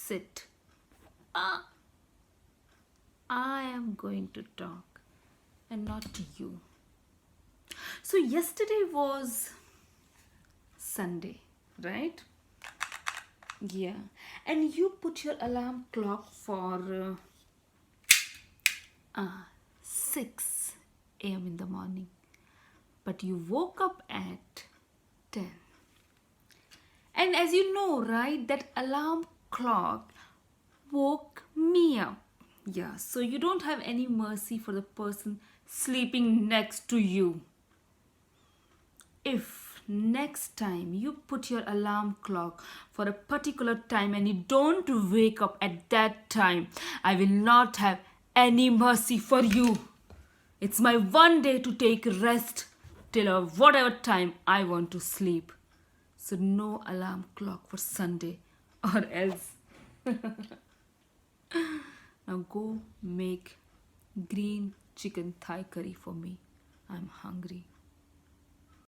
sit. Ah, I am going to talk and not to you. So, yesterday was Sunday, right? Yeah. And you put your alarm clock for 6 a.m. in the morning. But you woke up at 10. And as you know, right, that alarm clock woke me up. Yeah, so you don't have any mercy for the person sleeping next to you. If next time you put your alarm clock for a particular time and you don't wake up at that time, I will not have any mercy for you. It's my one day to take rest till whatever time I want to sleep. So no alarm clock for Sunday or else. Now go make green chicken thigh curry for me. I'm hungry.